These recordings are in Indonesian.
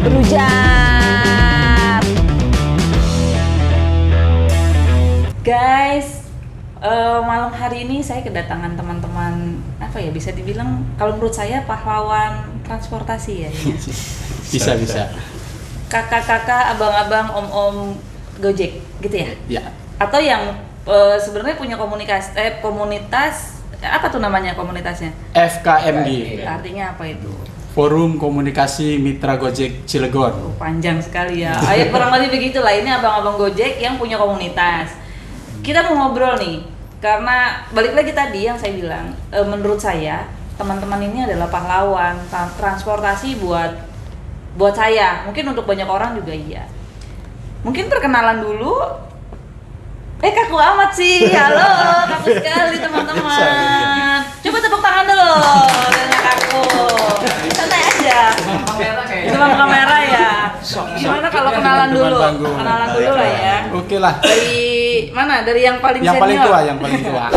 berujak. Guys, malam hari ini saya kedatangan teman-teman bisa dibilang kalau menurut saya pahlawan transportasi ya. Bisa. Kakak-kakak, abang-abang, om-om Gojek gitu ya? Ya. Atau yang sebenarnya punya komunitas apa tuh namanya komunitasnya? FKMG. Artinya apa itu? Forum Komunikasi Mitra Gojek Cilegon. Panjang sekali ya. Ayo kurang lebih begitulah. Ini abang-abang Gojek yang punya komunitas. Kita mau ngobrol nih, karena balik lagi tadi yang saya bilang, menurut saya teman-teman ini adalah pahlawan transportasi buat saya. Mungkin untuk banyak orang juga iya. Mungkin perkenalan dulu. Kaku amat sih. Halo, kaku sekali teman-teman. Coba tepuk tangan dulu dengan kaku. Santai aja. Cuma kamera ya. Gimana kalau kenalan dulu? Kenalan dulu lah ya. Oke lah. Dari mana? Dari yang paling Yang senior? yang paling tua.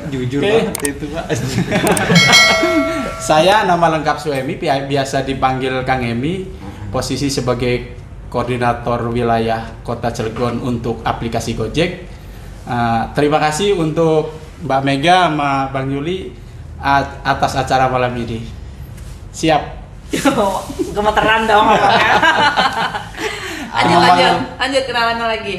Jujur Oke. banget itu, Pak. Saya nama lengkap Suemi, biasa dipanggil Kang Emi. Posisi sebagai koordinator wilayah Kota Cilegon untuk aplikasi Gojek. Terima kasih untuk Mbak Mega sama Bang Yuli atas acara malam ini. Siap. Gemeteran dong orangnya. Lanjut kenalannya lagi.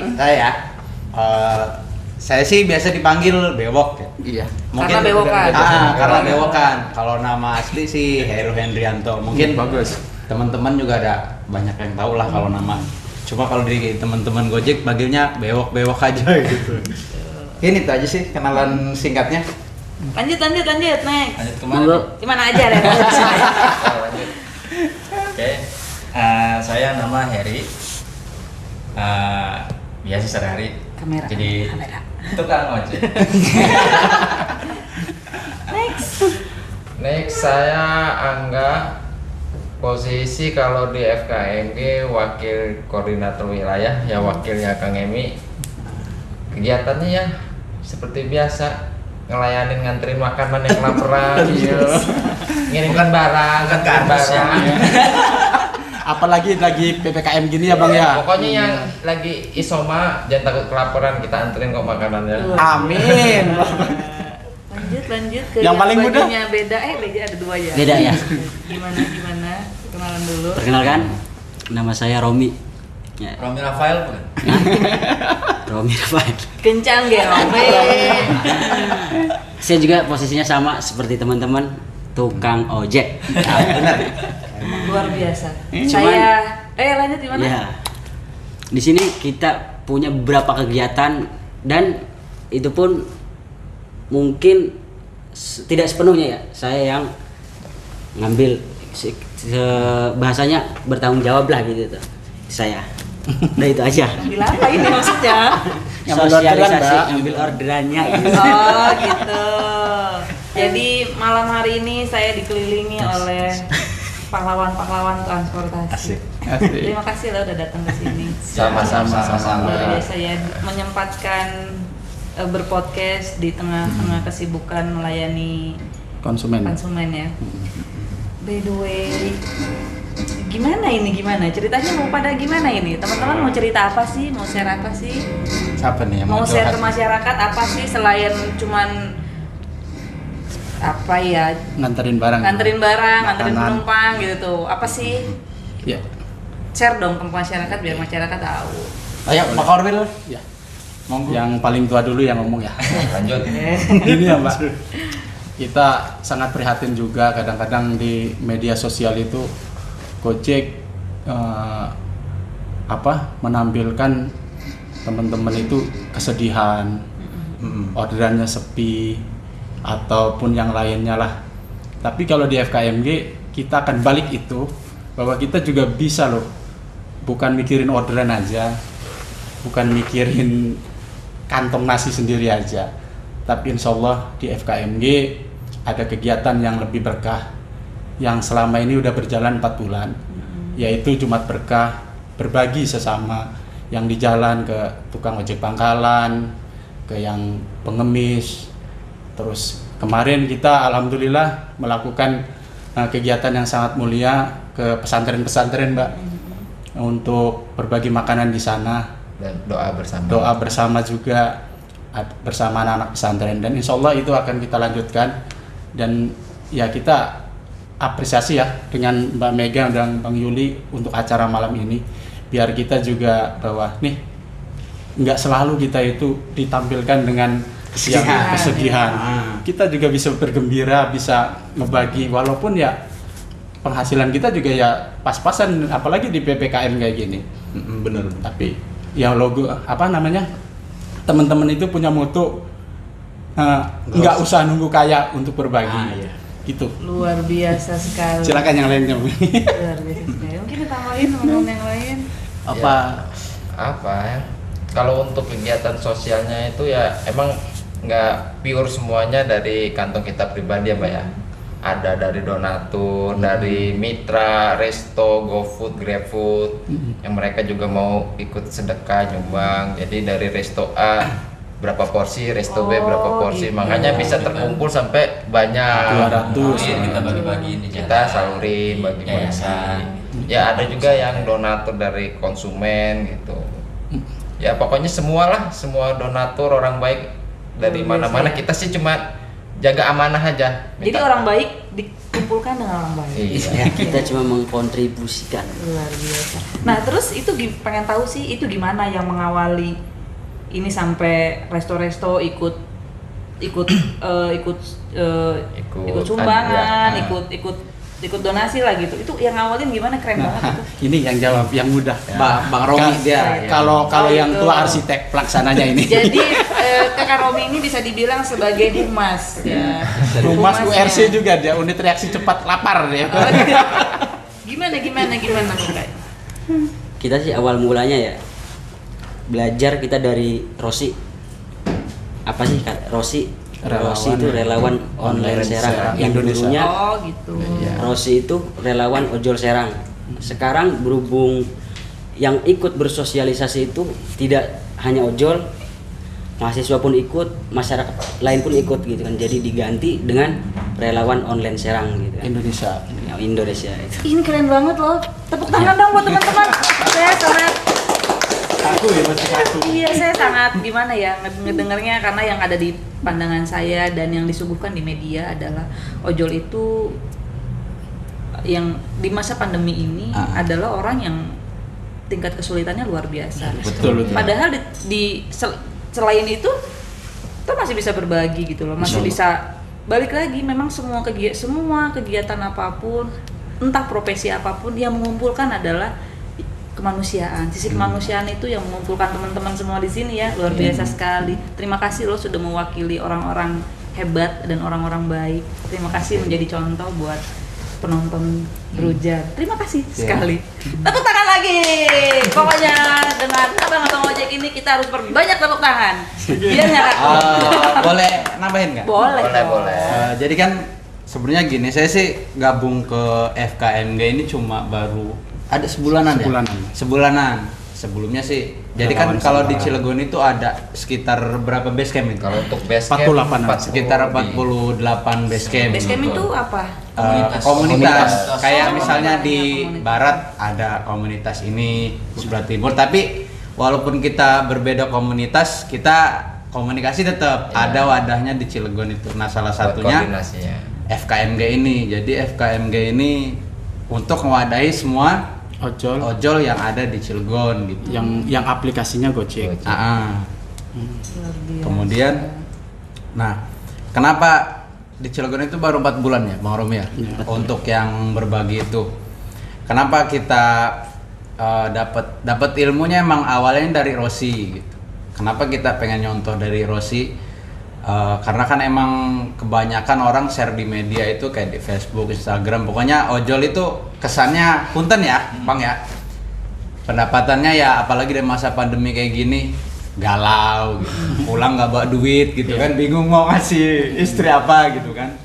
Saya sih biasa dipanggil Bewok ya. Iya. Karena bewokan. Karena bewokan. Kalau nama asli sih Heru Hendrianto. Mungkin Bagus. teman-teman juga ada banyak yang tahu lah kalau nama. Cuma kalau di teman-teman Gojek panggilnya Bewok aja gitu. Ini tuh aja sih kenalan singkatnya. Lanjut, next. Lanjut kemana? Gimana aja deh. Lanjut. Oke, saya nama Heri. Biasa sehari-hari Kamera. jadi tukang ojek. Next saya Angga. Posisi kalau di FKMG wakil koordinator wilayah, ya wakilnya Kang Emi. Kegiatannya ya seperti biasa, ngelayanin nganterin makanan yang kelaparan, ngirimkan barang, nganterin barang. Apalagi lagi PPKM gini ya Bang ya. Pokoknya yang lagi isoma jangan takut kelaparan, kita anterin kok makanannya. Amin. Lanjut ke Yang paling muda? bajunya beda. Beda ada dua ya. Beda ya. Gimana? Kenalan dulu. Perkenalkan, nama saya Romi. Ya. Romi Rafael bukan? Romi Rafael. Kencang ya, Romi. Saya juga posisinya sama seperti teman-teman, tukang ojek. Benar. Luar biasa. Cuman- Lanjut gimana? Ya. Di sini kita punya beberapa kegiatan dan itu pun mungkin tidak sepenuhnya ya. Saya yang ngambil bahasanya bertanggung jawab lah gitu tuh. Saya. Nah itu aja. Ambil apa ini maksudnya? Ngambil orderan, Sosialisasi, Mbak. ambil orderannya gitu. Oh gitu. Jadi malam hari ini saya dikelilingi oleh pahlawan-pahlawan transportasi. Asik. Terima kasih lo udah datang ke sini. Sama-sama. Luar biasa ya menyempatkan berpodcast di tengah-tengah kesibukan melayani Konsumen. ya. By the way, gimana ceritanya mau pada gimana ini? Teman-teman mau cerita apa sih? Mau share apa sih? Siapa nih yang Mau share ke curhat? masyarakat apa sih selain cuman Nganterin barang. nganterin Makanan. penumpang gitu tuh. Apa sih? Ya. Share dong ke masyarakat biar masyarakat tahu. Ayo Pak Korwil. Ya. Yang paling tua dulu yang ngomong ya. Lanjut. Gini ya Mbak, kita sangat prihatin juga kadang-kadang di media sosial itu Gojek menampilkan teman-teman itu kesedihan, orderannya sepi ataupun yang lainnya lah. Tapi kalau di FKMG kita akan balik itu, bahwa kita juga bisa loh, bukan mikirin orderan aja, bukan mikirin kantong nasi sendiri aja, tapi insya Allah di FKMG ada kegiatan yang lebih berkah yang selama ini udah berjalan 4 bulan, yaitu Jumat Berkah, berbagi sesama yang di jalan, ke tukang ojek pangkalan, ke yang pengemis. Terus kemarin kita alhamdulillah melakukan kegiatan yang sangat mulia ke pesantren-pesantren Mbak, untuk berbagi makanan di sana, Dan doa bersama. doa bersama juga bersama anak-anak pesantren, dan insya Allah itu akan kita lanjutkan. Dan ya kita apresiasi ya dengan Mbak Mega dan Bang Yuli untuk acara malam ini, biar kita juga bahwa nih nggak selalu kita itu ditampilkan dengan kesedihan. Kita juga bisa bergembira, bisa ngebagi, walaupun ya penghasilan kita juga ya pas-pasan, apalagi di PPKM kayak gini. Bener. Tapi ya logo apa namanya, teman-teman itu punya moto nggak usah nunggu kaya untuk berbagi. Iya. Gitu. Luar biasa sekali. Silakan yang lainnya. Luar biasa sekali. Mungkin ditambahin teman-teman yang lain. Apa Apa ya? Kalau untuk kegiatan sosialnya itu ya emang nggak pure semuanya dari kantong kita pribadi ya Mbak ya. Ada dari donatur, dari mitra, resto, GoFood, GrabFood, yang mereka juga mau ikut sedekah nyumbang. Jadi dari resto A berapa porsi, resto B berapa Oh, porsi, gitu. makanya bisa terkumpul sampai banyak. 200. Mungkin Kita bagi-bagi ini kita salurin bagi-bagi. Ya ada juga yang donatur dari konsumen gitu. Ya pokoknya semualah, semua donatur orang baik dari Luar biasa mana-mana. ya. Kita sih cuma jaga amanah aja. Jadi orang baik dikumpulkan dengan orang baik. Iya. Ya, kita cuma mengkontribusikan. Luar biasa. Nah, terus itu pengen tahu sih itu gimana yang mengawali ini sampai resto-resto ikut sumbangan, ya. ikut donasi lah gitu. Itu yang awalin gimana, keren banget itu. ini yang jawab yang mudah. Bang Romi dia. Kalau Oh, yang gitu. tua arsitek pelaksananya ini. Jadi Kakak Romi ini bisa dibilang sebagai humas ya. Humas Humasnya. URC juga dia, unit reaksi cepat lapar dia. Oh, iya. Gimana Kak? Kita sih awal mulanya ya belajar kita dari Rosi. Apa sih Kak? Rosi itu relawan online Serang yang Indonesia. dulunya Oh, gitu. Rosi itu relawan ojol Serang. Sekarang berhubung yang ikut bersosialisasi itu tidak hanya ojol, mahasiswa pun ikut, masyarakat lain pun ikut gitu kan. Jadi diganti dengan relawan online Serang gitu kan. Indonesia. Yang Indonesia itu. Ini keren banget loh. Tepuk tangan dong buat teman-teman. Saya sangat Aku ya masih aku. Iya, saya sangat gimana ya ngedengarnya, karena yang ada di pandangan saya dan yang disuguhkan di media adalah ojol itu yang di masa pandemi ini adalah orang yang tingkat kesulitannya luar biasa. Betul. Padahal selain itu kita masih bisa berbagi gitu loh, masih bisa balik lagi. Memang semua kegiatan apapun, entah profesi apapun, yang mengumpulkan adalah kemanusiaan. Sisi kemanusiaan itu yang mengumpulkan teman-teman semua di sini ya, luar biasa sekali. Terima kasih loh sudah mewakili orang-orang hebat dan orang-orang baik. Terima kasih menjadi contoh buat penonton Berujar. Terima kasih sekali. Tepuk tangan lagi. Pokoknya dengan abang-abang ojek ini kita harus perbanyak tepuk tangan. Biar nggak kaku. Boleh nambahin nggak? Boleh. Jadi kan sebenarnya gini, saya sih gabung ke FKMG ini cuma baru ada sebulanan. Sebelumnya sih. Jadi kan Relawan kalau di Sabara. Cilegon itu ada sekitar berapa base camp itu? Kalau untuk base 48 Sekitar 48 base camp. Basecamp itu apa? Komunitas. Kayak Oh, misalnya komunitas. di Komunitas. barat ada komunitas ini, sebelah timur, tapi walaupun kita berbeda komunitas, kita komunikasi tetap ada wadahnya di Cilegon itu. Nah, salah satunya koordinasinya. FKMG ini. Jadi FKMG ini untuk mewadahi semua ojol yang ada di Cilegon gitu. yang aplikasinya Gojek. Luar biasa. Kemudian, nah, kenapa di Cilegon itu baru 4 bulan ya, Bang Romi ya? Untuk yang berbagi itu, kenapa kita dapat ilmunya emang awalnya dari Rosi gitu. Kenapa kita pengen nyontoh dari Rosi? Karena kan emang kebanyakan orang share di media itu kayak di Facebook, Instagram, pokoknya ojol itu kesannya punten ya, Bang ya. Pendapatannya ya apalagi di masa pandemi kayak gini galau gitu. Pulang nggak bawa duit gitu kan, bingung mau ngasih istri apa gitu kan.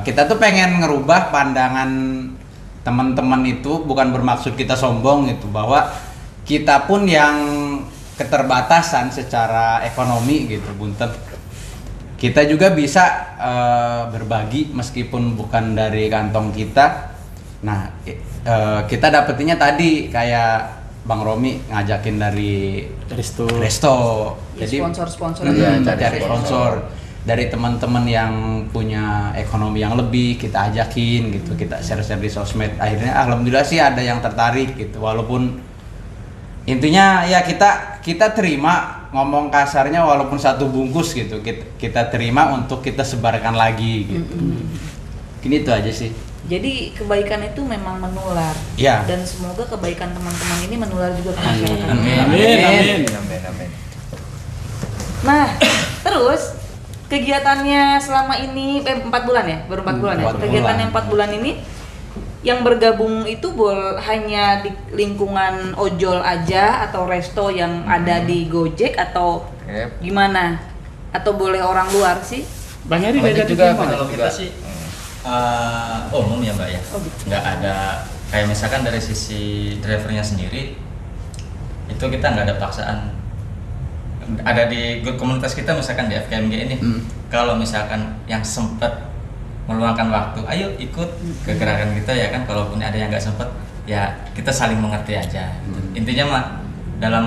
Kita tuh pengen ngerubah pandangan teman-teman itu, bukan bermaksud kita sombong gitu, bahwa kita pun yang keterbatasan secara ekonomi gitu, punten. Kita juga bisa berbagi meskipun bukan dari kantong kita, Nah, kita dapetinnya tadi kayak Bang Romi ngajakin dari Resto. Ya, Jadi sponsor-sponsor iya, aja. cari sponsor dari teman-teman yang punya ekonomi yang lebih, kita ajakin gitu, kita share-share di sosmed. Akhirnya alhamdulillah sih ada yang tertarik gitu, walaupun intinya ya kita terima, ngomong kasarnya walaupun satu bungkus gitu kita terima untuk kita sebarkan lagi gitu. Ini itu aja sih. Jadi kebaikan itu memang menular. Iya. Dan semoga kebaikan teman-teman ini menular juga ke masyarakat. Amin. Nah, terus kegiatannya selama ini 4 bulan ya? Baru 4 bulan ya? 4 Kegiatannya bulan. 4 bulan ini yang bergabung itu hanya di lingkungan ojol aja atau resto yang ada di Gojek atau Yep. gimana? Atau boleh orang luar sih? Bang Heri Banyak beda juga, juga. banyak Kalau kita sih umum ya Mbak ya, nggak ada kayak misalkan dari sisi drivernya sendiri itu kita nggak ada paksaan. Ada di grup komunitas kita misalkan di FKMG ini, kalau misalkan yang sempat meluangkan waktu, ayo ikut ke gerakan kita ya kan. Kalaupun ada yang nggak sempat, ya kita saling mengerti aja. Intinya mah dalam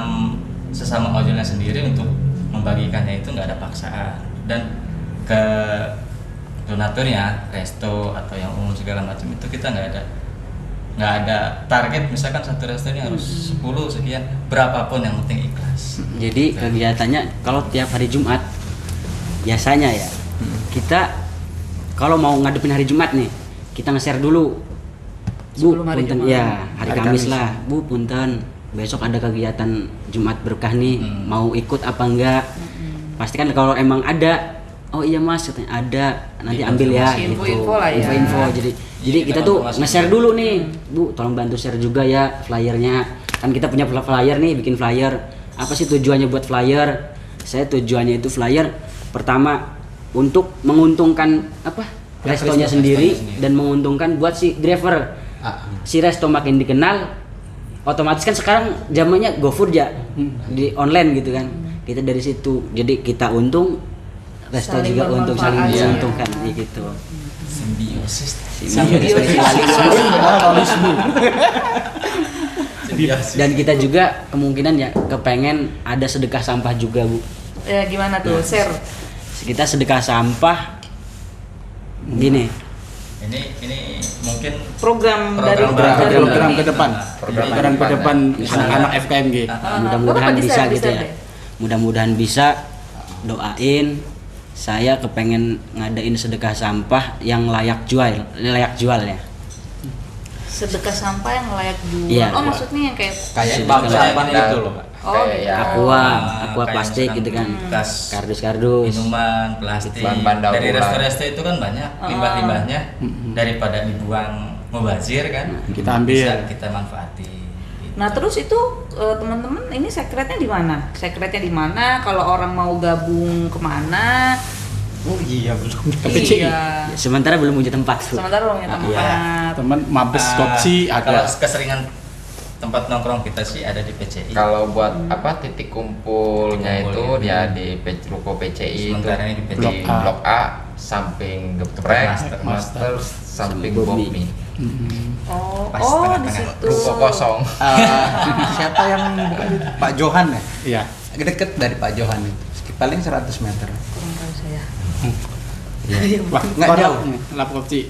sesama ojolnya sendiri untuk membagikannya itu nggak ada paksaan, dan ke donaturnya resto atau yang umum segala macam itu kita nggak ada target misalkan satu resto ini harus 10 sekian, berapapun yang penting ikhlas. Jadi kegiatannya kalau tiap hari Jumat biasanya ya kita kalau mau ngadepin hari Jumat nih kita nge-share dulu. Bu, Sebelum hari punten Jumat. ya hari Hari Kamis Kamis. lah. Bu, punten besok ada kegiatan Jumat berkah nih, mau ikut apa enggak? Pastikan kalau emang ada, oh iya Mas katanya ada, nanti ambil ya gitu. Info-info lah ya. Info-info. Jadi Iya, kita kita tuh konfirmasi nge-share dulu. dulu nih. Bu, tolong bantu share juga ya flyernya. Kan kita punya flyer nih, bikin flyer. Apa sih tujuannya buat flyer? Saya tujuannya itu flyer pertama untuk menguntungkan apa? Restonya sendiri dan menguntungkan buat si driver. Si resto makin dikenal, otomatis kan sekarang zamannya GoFood ya, di online gitu kan. Kita dari situ. Jadi kita untung, resto Saling juga untung, saling bermanfaat. menguntungkan gitu. Simbiosis. Dan kita juga kemungkinan ya kepengen ada sedekah sampah juga Bu. Ya gimana tuh? Share. Kita sedekah sampah gini. Ini mungkin Program dari Program ke depan. Program ke depan anak-anak FKMG. Mudah-mudahan Bapak bisa di-share, gitu ya. di-share deh. Mudah-mudahan bisa. Doain saya kepengen ngadain sedekah sampah yang layak jual ya. Sedekah sampah yang layak jual. Iya. Oh, maksudnya yang kayak Kayak Sedekah bank sampah sampah gitu. itu loh, Pak. Oh, Kayak gitu. ya, Aqua kayak plastik misalkan gitu kan. bekas Kardus. minuman, plastik. Bahan-bahan daur Dari ulang. resto-resto itu kan banyak limbah-limbahnya, daripada dibuang mubazir kan. Kita ambil. Bisa kita manfaati. Nah, terus itu teman-teman ini sekretnya di mana? Sekretnya di mana? Kalau orang mau gabung kemana? Oh iya belum. Ke PCI. Iya. Sementara belum punya tempat. Bu. Sementara belum punya tempat. Teman Mabes Kopsi Kalau ada. keseringan tempat nongkrong kita sih ada di PCI. Kalau buat apa titik kumpulnya Kumpul, itu ya. dia di ruko PCI itu Sementara ini di di PCI. Blok A samping Geprek, Master. Master samping Bomi. Bomi. Oh, Pas oh tengah-tengah. di situ. Ruko kosong. Siapa yang buka itu? Pak Johan ya? Iya. Deket dari Pak Johan itu. Paling 100 meter. Kurang tahu saya. Wah, Nggak jauh. Lap Kopsi.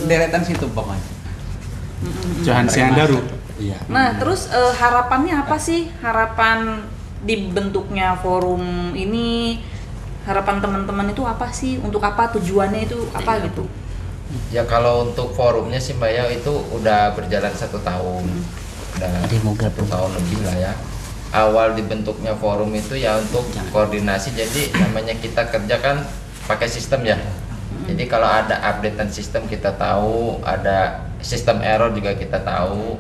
Deretan situ pokoknya. Johan Siandaru. Iya. Nah, terus harapannya apa sih? Harapan dibentuknya forum ini, harapan teman-teman itu apa sih? Untuk apa? Tujuannya itu apa gitu? Ya kalau untuk forumnya sih Mbak ya itu udah berjalan 1 tahun, udah Ada yang mau 1 tahun lebih lah ya. Awal dibentuknya forum itu ya untuk koordinasi, jadi namanya kita kerja kan pakai sistem ya. Jadi kalau ada updatean sistem kita tahu, ada sistem error juga kita tahu.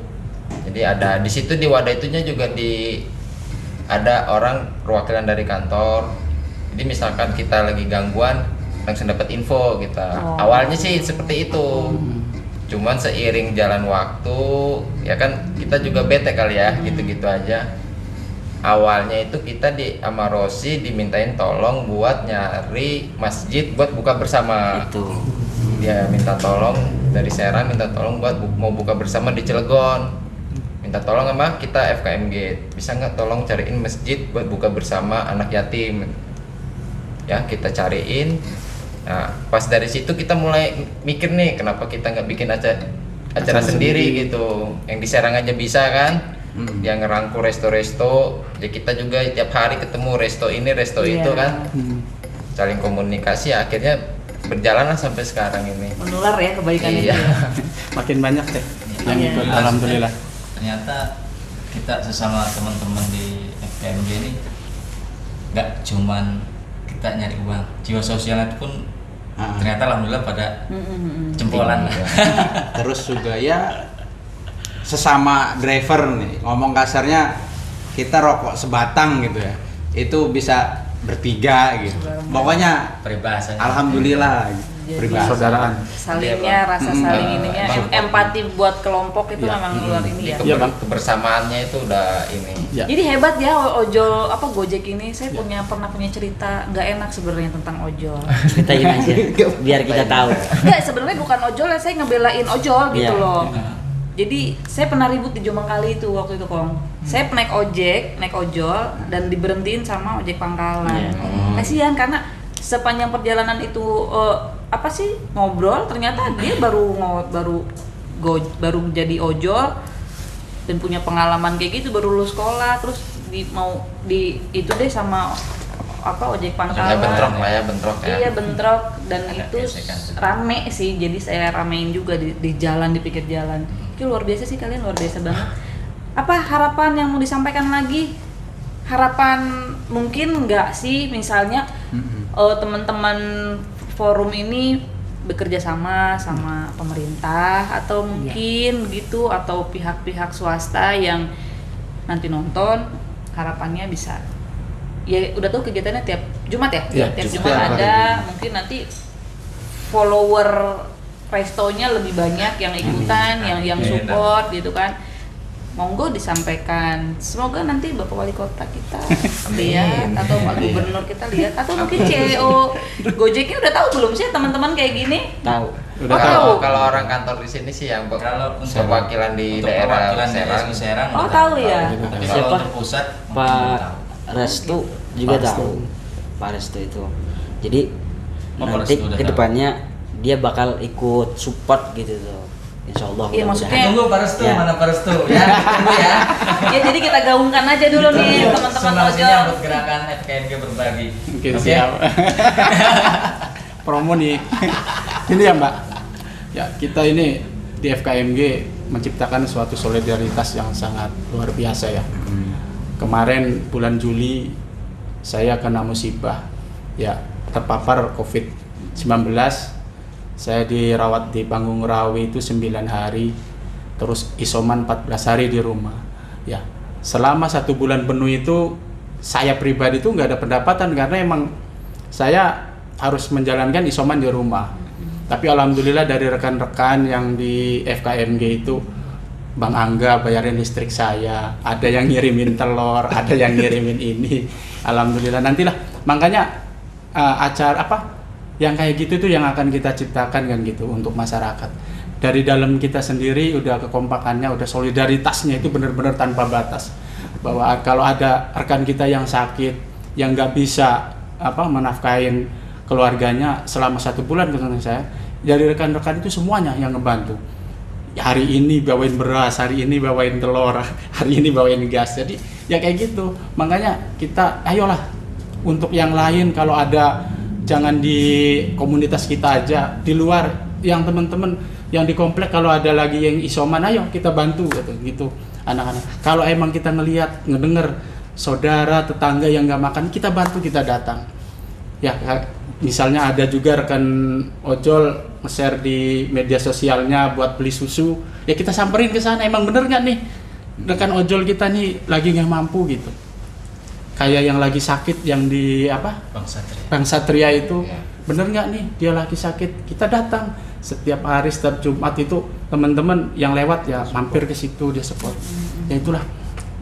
Jadi ada di situ di wadah itunya juga ada orang perwakilan dari kantor. Jadi misalkan kita lagi gangguan langsung dapat info kita. Oh. Awalnya sih seperti itu. Cuman seiring jalan waktu ya kan kita juga bete kali ya, gitu-gitu aja. Awalnya itu kita di Amarosi dimintain tolong buat nyari masjid buat buka bersama. Itu. Dia minta tolong dari Serang minta tolong buat mau buka bersama di Cilegon. Minta tolong sama kita FKMG, bisa nggak tolong cariin masjid buat buka bersama anak yatim. Ya kita cariin. Nah pas dari situ kita mulai mikir nih, kenapa kita nggak bikin acara sendiri gitu, yang di Serang aja bisa kan, yang ngerangkul resto-resto, ya kita juga tiap hari ketemu resto ini resto itu kan, saling komunikasi, akhirnya berjalan lah sampai sekarang ini. Menular ya kebaikan itu. Iya. Makin banyak deh yang Iya. ikut, alhamdulillah. Ternyata kita sesama teman-teman di FKMG ini nggak cuman kita nyari uang, jiwa sosialnya pun ternyata alhamdulillah pada jempolan lah. Terus juga ya sesama driver nih, ngomong kasarnya kita rokok sebatang gitu ya, itu bisa bertiga gitu. Pokoknya Peribahasanya. alhamdulillah gitu. Jadi Peribahasa. Saudaraan. salingnya, rasa saling ininya, empati buat kelompok itu Iya. memang luar ini ya. Iya, Bang. Kebersamaannya itu udah ini. Ya. Jadi hebat ya ojol Gojek ini. Saya pernah punya cerita nggak enak sebenarnya tentang ojol. Ceritain aja biar kita tahu. Enggak, sebenarnya bukan ojol ya, saya ngebelain ojol gitu Iya. loh. Jadi saya pernah ribut di Jombang Kali itu waktu itu, Kong. Saya naik ojol dan diberhentiin sama ojek pangkalan. Iya. Kasihan karena sepanjang perjalanan itu ngobrol, ternyata dia baru jadi ojol dan punya pengalaman kayak gitu, baru lulus sekolah, terus itu deh sama ojek pangkalan. Bentrok ya. Iya, bentrok, dan Ada itu gesekan. rame sih, jadi saya ramein juga di jalan, di pinggir jalan. Itu luar biasa sih, kalian luar biasa banget. Apa harapan yang mau disampaikan lagi? Harapan mungkin nggak sih, misalnya teman-teman forum ini bekerja sama pemerintah atau mungkin gitu, atau pihak-pihak swasta yang nanti nonton, harapannya bisa ya udah tahu kegiatannya tiap Jumat ya, Iya, tiap Jumat Jumat hari ada, mungkin nanti follower restonya lebih banyak yang ikutan, yang support gitu kan. Monggo disampaikan, semoga nanti Bapak Wali Kota kita lihat, atau Pak Gubernur kita lihat, atau mungkin CEO Gojeknya udah tahu belum sih teman-teman kayak gini? Tahu. Udah tahu. Kalau orang kantor di sini sih yang Kalau untuk perwakilan di untuk daerah perwakilan di Serang. Serang Oh, udah tahu ya. Tapi kalau Siapa? untuk pusat mungkin Pak belum tahu. Restu juga Pak Restu. tahu. Pak Restu itu. Jadi Oh, Pak nanti Restu udah kedepannya dia bakal ikut support gitu tuh. Insya Allah. Iya, mudah-mudahan. maksudnya- Tunggu Pak Restu, Ya. mana Pak Restu? Ya, tunggu ya. Ya jadi kita gaungkan aja dulu nih teman-teman Sumbangsinya ojol. buat gerakan FKMG berbagi. Oke, Oke? siap. Promo nih. Ini ya Mbak. Ya, kita ini di FKMG menciptakan suatu solidaritas yang sangat luar biasa ya. Kemarin bulan Juli saya kena musibah, ya terpapar COVID-19. Saya dirawat di Panggung Rawi itu 9 hari, terus isoman 14 hari di rumah. Ya, selama 1 bulan penuh itu saya pribadi itu nggak ada pendapatan karena emang saya harus menjalankan isoman di rumah. Tapi alhamdulillah dari rekan-rekan yang di FKMG itu, Bang Angga bayarin listrik saya, ada yang ngirimin telur, ada yang ngirimin ini. Alhamdulillah, nantilah makanya acara yang kayak gitu tuh yang akan kita ciptakan kan gitu untuk masyarakat. Dari dalam kita sendiri udah kekompakannya, udah solidaritasnya itu benar-benar tanpa batas. Bahwa kalau ada rekan kita yang sakit, yang nggak bisa menafkahin keluarganya selama 1 bulan, kata saya, dari rekan-rekan itu semuanya yang ngebantu. Hari ini bawain beras, hari ini bawain telur, hari ini bawain gas. Jadi ya kayak gitu. Makanya kita ayolah untuk yang lain, kalau ada jangan di komunitas kita aja, di luar yang teman-teman yang di komplek kalau ada lagi yang isoman, ayo kita bantu gitu anak-anak. Kalau emang kita ngelihat, ngedenger saudara, tetangga yang nggak makan, kita bantu, kita datang. Ya misalnya ada juga rekan ojol nge-share di media sosialnya buat beli susu, ya kita samperin ke sana, emang bener nggak nih rekan ojol kita nih lagi nggak mampu gitu. Kayak yang lagi sakit yang di Bang Satria itu, bener nggak nih dia lagi sakit, kita datang setiap hari, setiap Jumat itu teman-teman yang lewat ya mampir ke situ, dia support. Ya itulah,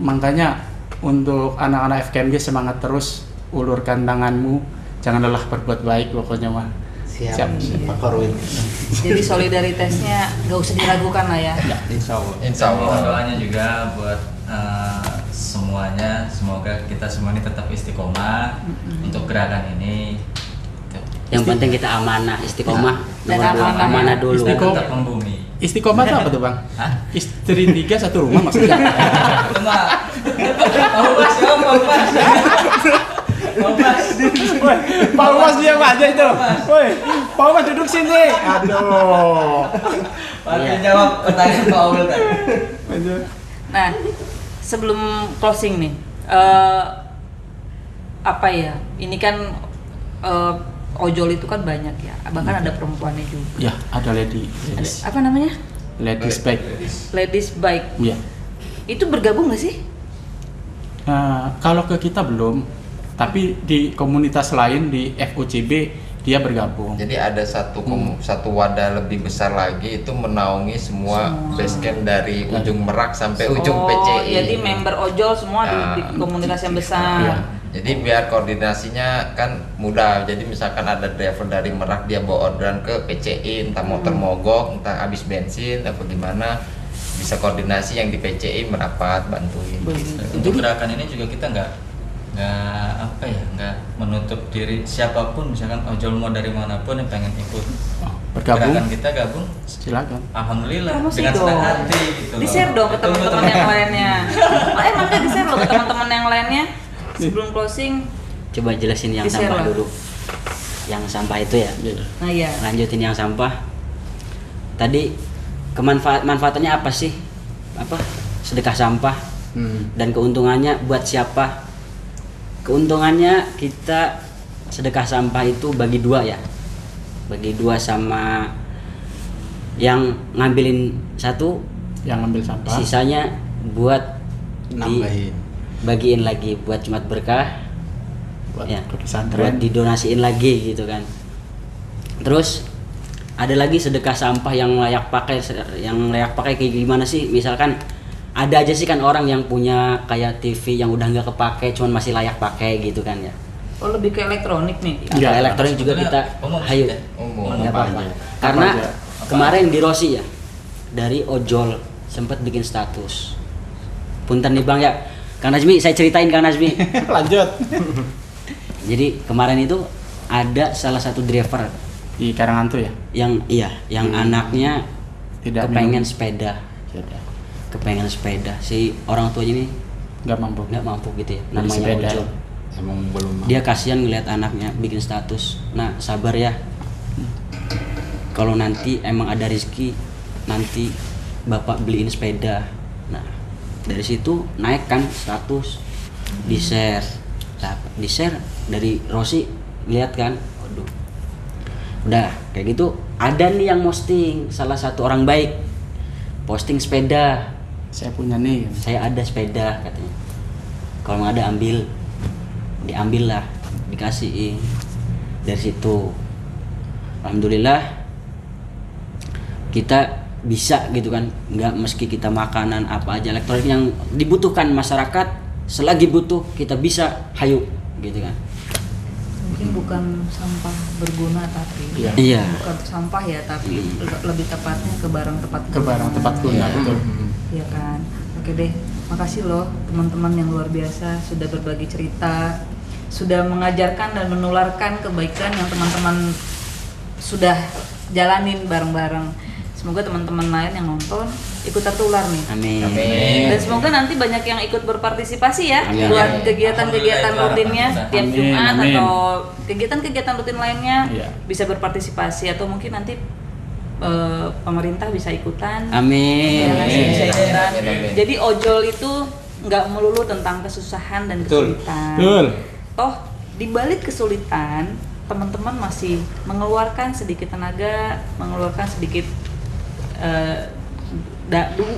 makanya untuk anak-anak FKMG semangat terus, ulurkan tanganmu, jangan lelah berbuat baik pokoknya mah. Siap. Iya. Pak Korwin. Jadi solidaritasnya nggak usah diragukan lah ya. Insya Allah. Insya Mohon Allah. doanya juga buat semuanya, semoga kita semua ini tetap istiqomah untuk gerakan ini. Yang penting kita amanah, istiqomah. Dan Nomor dua, amanah. amanah dulu. Istiqomah. Tetap membumi. Istiqomah itu apa tuh bang? Hah? Istri 3 satu rumah maksudnya? Itu mah. Mau mas, mau mas. Mau mas. Woi, Pak Umas diam aja itu. Woi, Pak Umas duduk sini. Aduh. Pak jawab pertanyaan Pak Aul tadi. Nah, sebelum closing nih, apa ya? Ini kan ojol itu kan banyak ya, bahkan ada perempuannya juga. Ya, ada Ada, ladies apa namanya? bike. Ladies bike. Ya. Itu bergabung nggak sih? Kalau ke kita belum, tapi di komunitas lain di FOCB dia bergabung. Jadi ada satu wadah lebih besar lagi itu menaungi semua base camp dari ujung Merak sampai ujung PCI. Jadi member ojol semua di komunitas yang besar. Iya. Jadi biar koordinasinya kan mudah. Jadi misalkan ada driver dari Merak dia bawa orderan ke PCI, entah motor mogok, entah habis bensin, apa gimana, bisa koordinasi yang di PCI merapat bantuin. Untuk gerakan ini juga kita nggak menutup diri siapapun, misalkan ojol mau dari manapun yang pengen ikut Bergabung, gerakan kita gabung, silakan. alhamdulillah Promosi dengan dong. senang hati gitu. Di share dong ke Betul, teman-teman betul. yang lainnya. Makanya di share loh ke teman-teman yang lainnya. Sebelum closing, Coba jelasin yang Di-share sampah lah. dulu. Yang sampah itu ya. nah ya. Lanjutin yang sampah. Tadi manfaatannya apa sih? Apa? Sedekah sampah. Dan keuntungannya buat siapa? Keuntungannya kita sedekah sampah itu bagi dua ya. Bagi dua sama yang ngambilin satu, Yang ambil sampah. sisanya buat Nambahin. bagiin lagi buat Jumat Berkah, Buat ya, ke buat pesantren. didonasiin lagi gitu kan. Terus ada lagi sedekah sampah yang layak pakai. Yang layak pakai kayak gimana sih? Misalkan ada aja sih kan orang yang punya kayak TV yang udah nggak kepake cuman masih layak pakai gitu kan ya. Oh, lebih ke elektronik nih. Kalau Iya, elektronik juga kita Umum hayu. sih, ya. Umum. Nggak Apa apa-apa. aja. Karena Apa aja. kemarin di Rossi ya, dari ojol sempat bikin status. Punten nih Bang ya. Kang Nazmi, saya ceritain Kang Nazmi. Lanjut. Jadi kemarin itu ada salah satu driver Di Karangantu ya? yang anaknya Tidak kepengen minum. sepeda. Tidak. Kepengen sepeda. Si orang tuanya ini Nggak mampu. nggak mampu gitu ya. Beli Namanya sepeda. ojol. Emang belum. Dia kasihan ngelihat anaknya bikin status. Nah, sabar ya. Kalau nanti emang ada rezeki, nanti Bapak beliin sepeda. Nah, dari situ naik kan status, di-share. Nah, di-share dari Rossi lihat kan, waduh. Udah, kayak gitu ada nih yang posting, salah satu orang baik. Posting sepeda. Saya punya nih. Saya ada sepeda katanya. Kalau nggak ada ambil, diambil lah, dikasihin. Dari situ, alhamdulillah kita bisa gitu kan, nggak meski kita makanan apa aja elektronik yang dibutuhkan masyarakat, selagi butuh kita bisa hayu gitu kan. Mungkin bukan sampah berguna tapi Iya. Iya. bukan sampah ya, tapi lebih tepatnya ke barang tepat Ke barang tepat guna, betul. Iya kan. Oke deh, makasih loh teman-teman yang luar biasa sudah berbagi cerita, sudah mengajarkan dan menularkan kebaikan yang teman-teman sudah jalanin bareng-bareng. Semoga teman-teman lain yang nonton ikut tertular nih. Amin. Amin. Dan semoga nanti banyak yang ikut berpartisipasi ya Amin. buat kegiatan-kegiatan Alhamdulillah, rutinnya Alhamdulillah. tiap Amin, Jumat amin. atau kegiatan-kegiatan rutin lainnya Iya. bisa berpartisipasi, atau mungkin nanti pemerintah bisa ikutan. Amin. Ya kan sih, bisa ikutan. Amin, amin. Jadi ojol itu nggak melulu tentang kesusahan dan Betul. kesulitan. Betul. Toh di balik kesulitan teman-teman masih mengeluarkan sedikit tenaga, mengeluarkan sedikit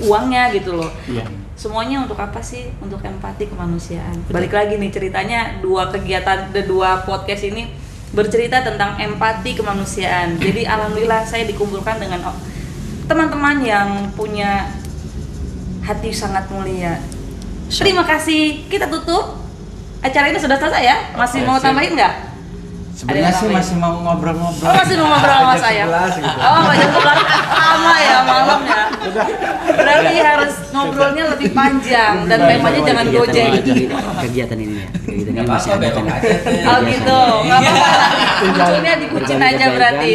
uangnya gitu loh. Iya. Semuanya untuk apa sih? Untuk empati kemanusiaan. Balik lagi nih ceritanya, dua podcast ini bercerita tentang empati kemanusiaan. Jadi alhamdulillah saya dikumpulkan dengan teman-teman yang punya hati sangat mulia. Terima kasih. Kita tutup. Acara ini sudah selesai ya? Masih mau tambahin nggak? Sebenarnya sih masih mau ngobrol-ngobrol. Oh, masih mau ngobrol sama saya. 11 gitu. Oh, jam 11 sama ya malam ya. Berarti harus ngobrolnya lebih panjang dan temanya jangan gojek. Kegiatan ini ya. Kegiatan ini Nggak masih apa-apa, ada belok kan. aja deh. Oh gitu, nggak apa-apa. Munculnya dikucin aja berarti.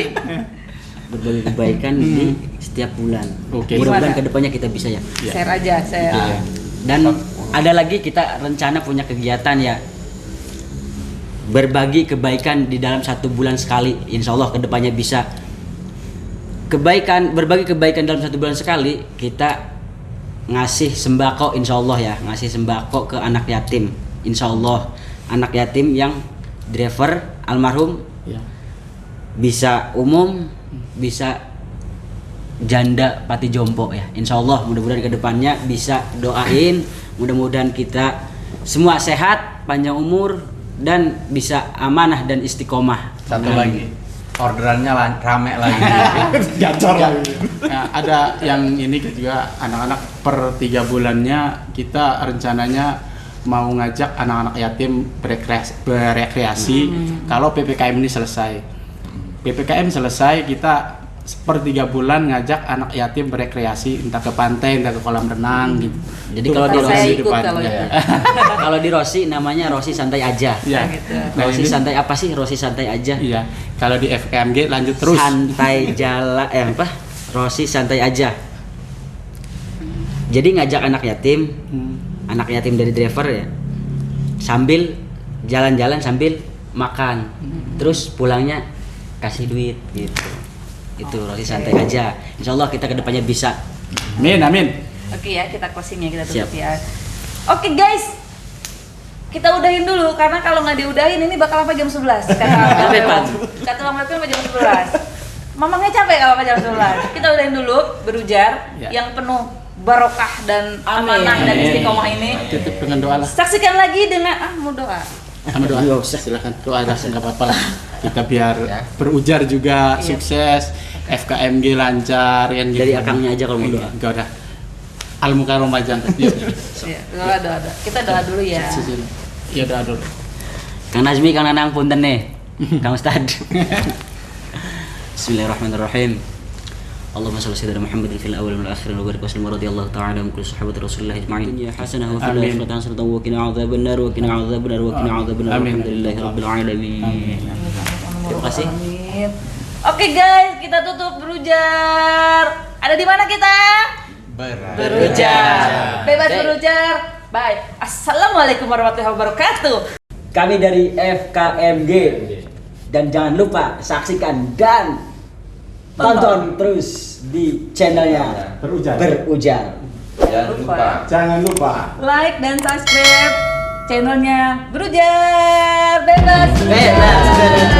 Berbagi kebaikan di setiap bulan. Oke. Mudah-mudahan Gimana? kedepannya kita bisa ya. Share aja, share. Iya. Dan ada lagi kita rencana punya kegiatan ya, berbagi kebaikan di dalam 1 bulan sekali. Insya Allah kedepannya bisa berbagi kebaikan dalam 1 bulan sekali. Kita ngasih sembako, insya Allah ya, ngasih sembako ke anak yatim. Insya Allah anak yatim yang driver almarhum, Ya. bisa umum, bisa janda pati jompo ya. Insya Allah mudah-mudahan kedepannya bisa doain, mudah-mudahan kita semua sehat, panjang umur, dan bisa amanah dan istiqomah. Satu Amin. lagi, orderannya rame lagi. Gacor lagi. Nah, ada yang ini juga anak-anak per 3 bulannya kita rencananya mau ngajak anak-anak yatim berekreasi kalau PPKM ini selesai. PPKM selesai kita per 3 bulan ngajak anak yatim berekreasi entah ke pantai, entah ke kolam renang gitu. Jadi Itu kalau di Saya Rossi, ikut kalau depannya. itu. kalau di Rossi namanya Rossi santai aja. Iya. gitu. Nah, Rossi ini- santai apa sih? Rossi santai aja. Iya. Kalau di FKMG lanjut terus. Santai jalan Rossi santai aja. Jadi ngajak anak yatim, anak yatim dari driver ya, sambil jalan-jalan sambil makan, terus pulangnya kasih duit gitu. Itu Rossi santai aja. Insya Allah kita kedepannya bisa. Amin, amin. Oke ya, kita closing ya, kita Siap. tutup ya. Oke guys, kita udahin dulu karena kalau nggak diudahin ini bakal sampai jam 11. Capek, Pak. Kata Bang Lepil sampai jam 11. Mamangnya capek kalau sampai jam 11. Kita udahin dulu berujar Ya. yang penuh barokah dan amanah dan istiqomah ini. Tutup dengan doa lah. Saksikan lagi dengan mau doa. Sama doa. Nggak usah. Silakan doa lah, nggak apa-apa lah. Kita biar Ya. berujar juga Iya. sukses, FKMG lancar kan gitu. Dari akangnya aja kalau mau doa. Enggak udah. Al Mukarram aja. Yuk. Iya, doa. Kita doa dulu ya. Iya doa dulu. Kang Nazmi, Kang Nanang punten nih. Kang Ustad. Bismillahirrahmanirrahim. Allahumma shalli ala Muhammadin fil awwal wal akhir wa barik wa sallim radhiyallahu ta'ala an kulli sahabati Rasulillah ajma'in. Ya hasanah wa fil Amin. akhirati hasanah wa qina adzabannar wa qina adzabannar wa qina adzabannar. Amin. Alhamdulillahi rabbil alamin. Terima kasih. Amin. Oke guys, kita tutup berujar. Ada di mana kita? Berujar. Bebas berujar. Bye. Assalamualaikum warahmatullahi wabarakatuh. Kami dari FKMG, dan jangan lupa saksikan dan tonton terus di channelnya Berujar. Jangan lupa. Jangan lupa. Like dan subscribe channelnya Berujar. Bebas. Bebas berujar.